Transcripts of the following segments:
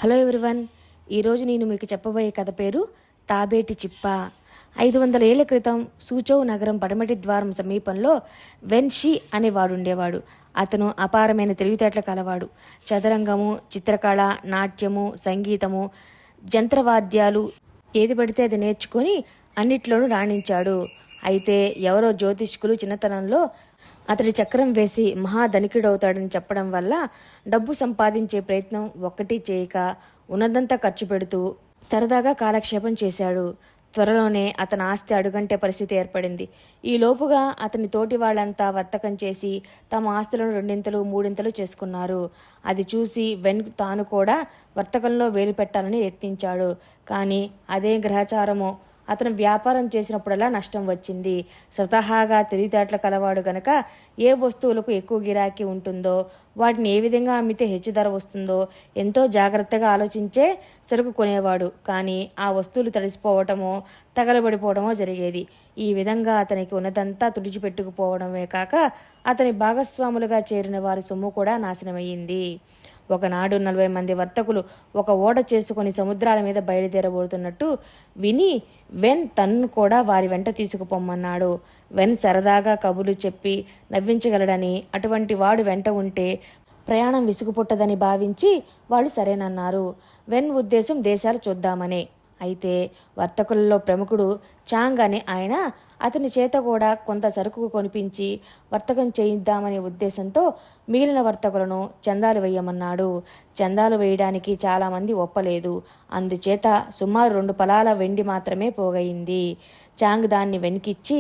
Hello everyone, ఈరోజు నేను మీకు చెప్పబోయే కథ పేరు తాబేటి చిప్ప. 500 ఏళ్ల క్రితం సూచౌ నగరం పడమటి ద్వారం సమీపంలో వెన్షి అనేవాడుండేవాడు. అతను అపారమైన తెలివితేటల కలవాడు. చదరంగము, చిత్రకళ, నాట్యము, సంగీతము, జంత్రవాద్యాలు ఏది పడితే అది నేర్చుకొని అన్నిట్లోనూ రాణించాడు. అయితే ఎవరో జ్యోతిష్కులు చిన్నతనంలో అతడి చక్రం వేసి మహాధనికుడవుతాడని చెప్పడం వల్ల డబ్బు సంపాదించే ప్రయత్నం ఒక్కటి చేయక ఉన్నదంతా ఖర్చు పెడుతూ సరదాగా కాలక్షేపం చేశాడు. త్వరలోనే అతని ఆస్తి అడుగంటే పరిస్థితి ఏర్పడింది. ఈ లోపుగా అతని తోటి వాళ్ళంతా వర్తకం చేసి తమ ఆస్తులను 2 3 చేసుకున్నారు. అది చూసి వెన్ తాను కూడా వర్తకంలో వేలు పెట్టాలని యత్నించాడు. కానీ అదే గ్రహచారమో అతను వ్యాపారం చేసినప్పుడల్లా నష్టం వచ్చింది. స్వతహాగా తెలివితేటలు కలవాడు గనక ఏ వస్తువులకు ఎక్కువ గిరాకీ ఉంటుందో, వాటిని ఏ విధంగా అమ్మితే హెచ్చు ధర వస్తుందో ఎంతో జాగ్రత్తగా ఆలోచించే సరుకు కొనేవాడు. కానీ ఆ వస్తువులు తడిసిపోవటమో తగలబడిపోవడమో జరిగేది. ఈ విధంగా అతనికి ఉన్నదంతా తుడిచిపెట్టుకుపోవడమే కాక అతని భాగస్వాములుగా చేరిన వారి సొమ్ము కూడా నాశనమయ్యింది. ఒకనాడు 40 మంది వర్తకులు ఒక ఓడ చేసుకుని సముద్రాల మీద బయలుదేరబోతున్నట్టు విని వెన్ తన్ను కూడా వారి వెంట తీసుకుపోమ్మన్నాడు. వెన్ సరదాగా కబుర్లు చెప్పి నవ్వించగలడని, అటువంటి వాడు వెంట ఉంటే ప్రయాణం విసుగుపుట్టదని భావించి వాళ్ళు సరేనన్నారు. వెన్ ఉద్దేశం దేశాలు చూద్దామనే. అయితే వర్తకులలో ప్రముఖుడు చాంగ్ అనే ఆయన అతని చేత కూడా కొంత సరుకు కొనిపించి వర్తకం చేయిద్దామనే ఉద్దేశంతో మిగిలిన వర్తకులను చందాలు వేయమన్నాడు. చందాలు వేయడానికి చాలామంది ఒప్పలేదు. అందుచేత సుమారు 2 పలాల వెండి మాత్రమే పోగయింది. చాంగ్ దాన్ని వెనకిచ్చి,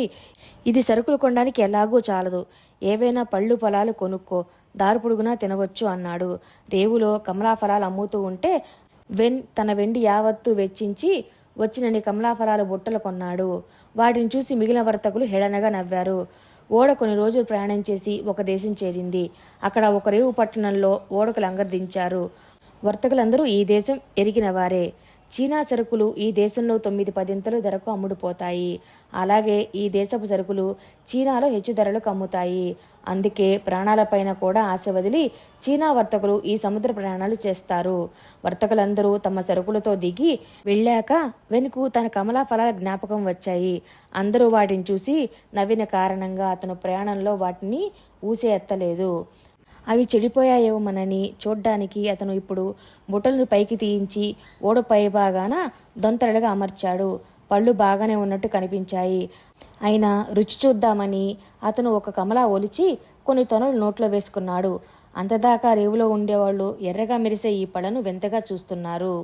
ఇది సరుకులు కొనడానికి ఎలాగూ చాలదు, ఏవైనా పళ్ళు పొలాలు కొనుక్కో, దారి పొడుగునా తినవచ్చు అన్నాడు. రేవులో కమలా ఫలాలు అమ్ముతూ ఉంటే వెన్ తన వెండి యావత్తు వెచ్చించి వచ్చినన్ని కమలాఫలాలు బుట్టలు కొన్నాడు. వాటిని చూసి మిగిలిన వర్తకులు హేళనగా నవ్వారు. ఓడ కొన్ని రోజులు ప్రయాణం చేసి ఒక దేశం చేరింది. అక్కడ ఒక రేవు పట్టణంలో ఓడకు లంగర్దించారు. వర్తకులందరూ ఈ దేశం ఎరిగిన వారే. చీనా సరుకులు ఈ దేశంలో 9-10 ధరకు అమ్ముడుపోతాయి. అలాగే ఈ దేశపు సరుకులు చీనాలో హెచ్చు ధరలకు అమ్ముతాయి. అందుకే ప్రాణాలపైన కూడా ఆశ వదిలి చీనా వర్తకులు ఈ సముద్ర ప్రయాణాలు చేస్తారు. వర్తకులందరూ తమ సరుకులతో దిగి వెళ్ళాక వెనుకు తన కమలా ఫలాల జ్ఞాపకం వచ్చాయి. అందరూ వాటిని చూసి నవ్విన కారణంగా అతను ప్రయాణంలో వాటిని ఊసే ఎత్తలేదు. అవి చెడిపోయాయేమోనని చూడ్డానికి అతను ఇప్పుడు బుట్టలను పైకి తీయించి ఓడ పైభాగాన దొంతరలుగా అమర్చాడు. పళ్ళు బాగానే ఉన్నట్టు కనిపించాయి. అయినా రుచి చూద్దామని అతను ఒక కమలా ఒలిచి కొన్ని తొనలు నోట్లో వేసుకున్నాడు. అంతదాకా రేవులో ఉండేవాళ్ళు ఎర్రగా మెరిసే ఈ పళ్ళను వింతగా చూస్తున్నారు.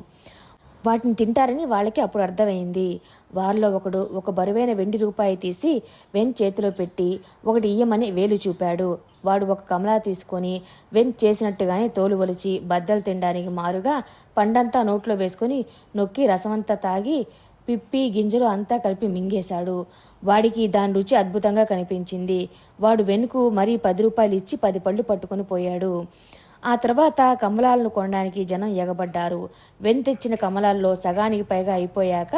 వాటిని తింటారని వాళ్ళకి అప్పుడు అర్థమైంది. వారిలో ఒకడు ఒక బరువైన వెండి రూపాయి తీసి వెన్ చేతిలో పెట్టి ఒకటి ఇయ్యమని వేలు చూపాడు. వాడు ఒక కమలా తీసుకొని వెన్ చేసినట్టుగానే తోలు ఒలిచి బద్దలు తినడానికి మారుగా పండంతా నోట్లో వేసుకొని నొక్కి రసమంతా తాగి పిప్పి గింజలు అంతా కలిపి మింగేశాడు. వాడికి దాని రుచి అద్భుతంగా కనిపించింది. వాడు వెనుకు మరీ 10 రూపాయలు ఇచ్చి 10 పళ్ళు పట్టుకొని పోయాడు. ఆ తర్వాత కమలాలను కొనడానికి జనం ఎగబడ్డారు. వెన్ తెచ్చిన కమలాల్లో సగానికి పైగా అయిపోయాక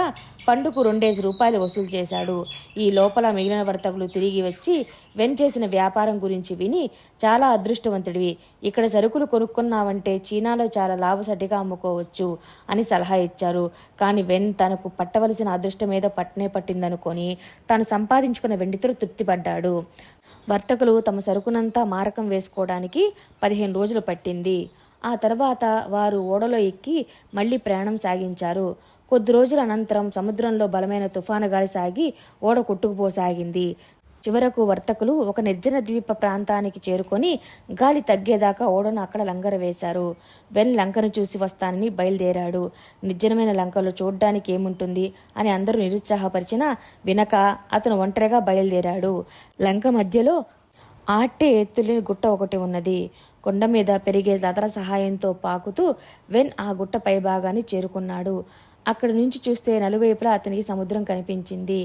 పండుకు 2 రూపాయలు వసూలు చేశాడు. ఈ లోపల మిగిలిన వర్తకులు తిరిగి వచ్చి వెన్ చేసిన వ్యాపారం గురించి విని, చాలా అదృష్టవంతుడివి, ఇక్కడ సరుకులు కొనుక్కున్నావంటే చీనాలో చాలా లాభసటిగా అమ్ముకోవచ్చు అని సలహా ఇచ్చారు. కానీ వెన్ తనకు పట్టవలసిన అదృష్టమేదో పట్టనే పట్టిందనుకొని తాను సంపాదించుకున్న వెండితో తృప్తిపడ్డాడు. వర్తకులు తమ సరుకునంతా మారకం వేసుకోవడానికి 15 రోజులు పట్టింది. ఆ తర్వాత వారు ఓడలో ఎక్కి మళ్లీ ప్రయాణం సాగించారు. కొద్ది రోజుల అనంతరం సముద్రంలో బలమైన తుఫాను గాలి సాగి ఓడ కొట్టుకుపోసాగింది. చివరకు వర్తకులు ఒక నిర్జన ద్వీప ప్రాంతానికి చేరుకొని గాలి తగ్గేదాకా ఓడను అక్కడ లంగర వేశారు. వెన్ లంకను చూసి వస్తానని బయలుదేరాడు. నిర్జనమైన లంకలో చూడ్డానికి ఏముంటుంది అని అందరూ నిరుత్సాహపరిచినా వినక అతను ఒంటరిగా బయలుదేరాడు. లంక మధ్యలో ఆట్టే ఎత్తులేని గుట్ట ఒకటి ఉన్నది. కొండ మీద పెరిగే లతల సహాయంతో పాకుతూ వెన్ ఆ గుట్ట పైభాగాన్ని చేరుకున్నాడు. అక్కడి నుంచి చూస్తే నలువైపులా అతనికి సముద్రం కనిపించింది.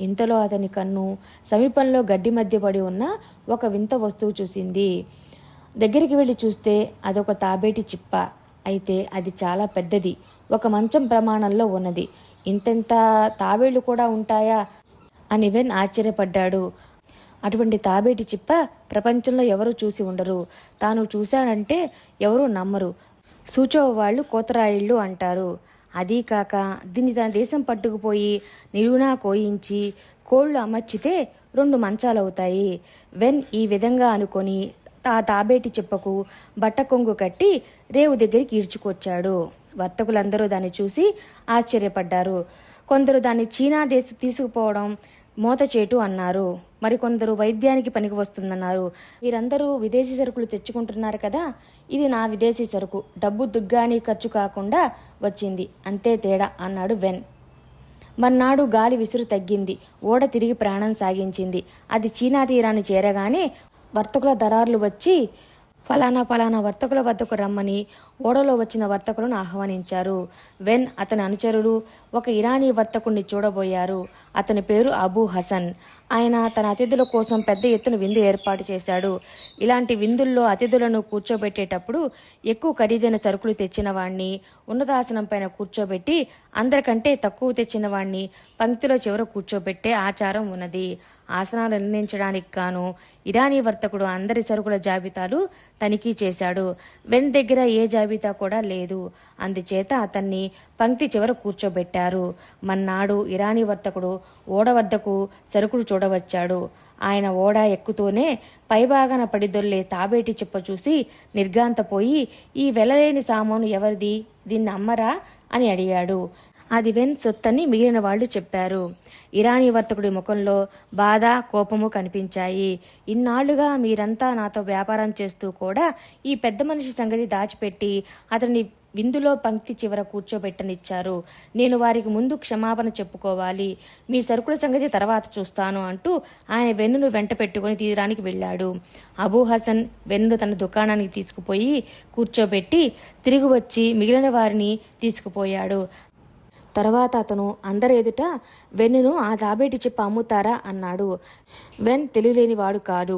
ఇంతలో అతని కన్ను సమీపంలో గడ్డి మధ్య పడి ఉన్న ఒక వింత వస్తువు చూసింది. దగ్గరికి వెళ్ళి చూస్తే అదొక తాబేటి చిప్ప. అయితే అది చాలా పెద్దది, ఒక మంచం ప్రమాణంలో ఉన్నది. ఇంతెంత తాబేళ్లు కూడా ఉంటాయా అని వెన్ ఆశ్చర్యపడ్డాడు. అటువంటి తాబేటి చిప్ప ప్రపంచంలో ఎవరూ చూసి ఉండరు. తాను చూశానంటే ఎవరూ నమ్మరు. సూచో వాళ్ళు కోతరాయిళ్ళు అంటారు. అదీ కాక దీన్ని తన దేశం పట్టుకుపోయి నిలువునా కోయించి కోళ్లు అమర్చితే 2 మంచాలవుతాయి. వెన్ ఈ విధంగా అనుకొని తాబేటి చెప్పకు బట్ట కొంగు కట్టి రేవు దగ్గరికి ఈడ్చుకొచ్చాడు. వర్తకులందరూ దాన్ని చూసి ఆశ్చర్యపడ్డారు. కొందరు దాన్ని చీనా దేశం తీసుకుపోవడం మోతచేటు అన్నారు. మరికొందరు వైద్యానికి పనికి వస్తుందన్నారు. వీరందరూ విదేశీ సరుకులు తెచ్చుకుంటున్నారు కదా, ఇది నా విదేశీ సరుకు, డబ్బు దుగ్గాని ఖర్చు కాకుండా వచ్చింది, అంతే తేడా అన్నాడు వెన్. మర్నాడు గాలి విసురు తగ్గింది. ఓడ తిరిగి ప్రయాణం సాగించింది. అది చీనా తీరాన్ని చేరగానే వర్తకుల దళారులు వచ్చి ఫలానా వర్తకుల వద్దకు రమ్మని ఓడలో వచ్చిన వర్తకులను ఆహ్వానించారు. వెన్ అతని అనుచరులు ఒక ఇరానీ వర్తకుణ్ణి చూడబోయారు. అతని పేరు అబూ హసన్. ఆయన తన అతిథుల కోసం పెద్ద ఎత్తున విందు ఏర్పాటు చేశాడు. ఇలాంటి విందుల్లో అతిథులను కూర్చోబెట్టేటప్పుడు ఎక్కువ ఖరీదైన సరుకులు తెచ్చిన వాణ్ణి ఉన్నతాసనం పైన కూర్చోబెట్టి అందరికంటే తక్కువ తెచ్చిన వాణ్ణి పంక్తిలో చివర కూర్చోబెట్టే ఆచారం ఉన్నది. ఆసనాలు నిర్ణయించడానికి గాను ఇరానీ వర్తకుడు అందరి సరుకుల జాబితాలు తనిఖీ చేశాడు. వెన్ దగ్గర ఏ జాబితా కూడా లేదు. అందుచేత అతన్ని పంక్తి చివర కూర్చోబెట్టారు. మన్నాడు ఇరానీ వర్తకుడు ఓడ వద్దకు సరుకులు చూడవచ్చాడు. ఆయన ఓడ ఎక్కుతూనే పైభాగాన పడి దొర్లే తాబేటి చెప్ప చూసి నిర్ఘాంతపోయి, ఈ వెలలేని సామాను ఎవరిది, దీన్ని అమ్మరా అని అడిగాడు. అది వెన్ సొత్తని మిగిలిన వాళ్ళు చెప్పారు. ఇరానీ వర్తకుడి ముఖంలో బాధ, కోపము కనిపించాయి. ఇన్నాళ్లుగా మీరంతా నాతో వ్యాపారం చేస్తూ కూడా ఈ పెద్ద మనిషి సంగతి దాచిపెట్టి అతన్ని విందులో పంక్తి చివర కూర్చోబెట్టనిచ్చారు. నేను వారికి ముందు క్షమాపణ చెప్పుకోవాలి. మీ సరుకుల సంగతి తర్వాత చూస్తాను అంటూ ఆయన వెన్నును వెంట పెట్టుకుని తీరానికి వెళ్ళాడు. అబూ హసన్ వెన్నును తన దుకాణానికి తీసుకుపోయి కూర్చోబెట్టి తిరిగి వచ్చి మిగిలిన వారిని తీసుకుపోయాడు. తర్వాత అతను అందరి ఎదుట వెన్నును ఆ తాబేటి చెప్ప అమ్ముతారా అన్నాడు. వెన్ తెలియలేని వాడు కాదు.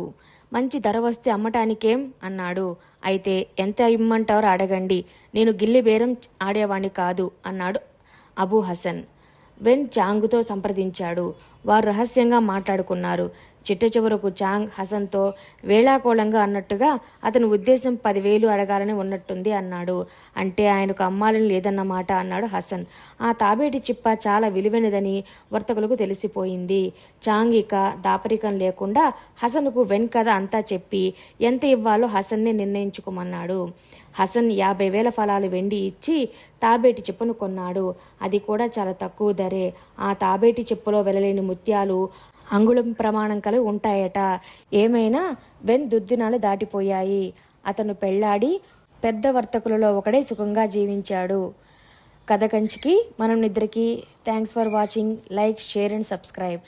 మంచి ధర వస్తే అమ్మటానికేం అన్నాడు. అయితే ఎంత ఇమ్మంటారో అడగండి, నేను గిల్లి బేరం ఆడేవాణ్ణి కాదు అన్నాడు అబూ హసన్. వెన్ చాంగ్తో సంప్రదించాడు. వారు రహస్యంగా మాట్లాడుకున్నారు. చిట్ట చివరకు చాంగ్ హసన్తో వేళాకోళంగా అన్నట్టుగా అతని ఉద్దేశం 10,000 అడగాలని ఉన్నట్టుంది అన్నాడు. అంటే ఆయనకు అమ్మాలని లేదన్నమాట అన్నాడు హసన్. ఆ తాబేటి చిప్ప చాలా విలువైనదని వర్తకులకు తెలిసిపోయింది. చాంగ్ ఇక దాపరికం లేకుండా హసన్కు వెన్ కథ అంతా చెప్పి ఎంత ఇవ్వాలో హసన్నే నిర్ణయించుకోమన్నాడు. హసన్ 50,000 ఫలాలు వెండి ఇచ్చి తాబేటి చెప్పును కొన్నాడు. అది కూడా చాలా తక్కువ ధరే. ఆ తాబేటి చెప్పులో వెలలేని ముత్యాలు అంగుళం ప్రమాణం కలిగి ఉంటాయట. ఏమైనా వెన్ దుర్దినాలు దాటిపోయాయి. అతను పెళ్లాడి పెద్ద వర్తకులలో ఒకడే సుఖంగా జీవించాడు. కథ కంచికి మనం నిద్రకి. Thanks for watching. Like, share and subscribe.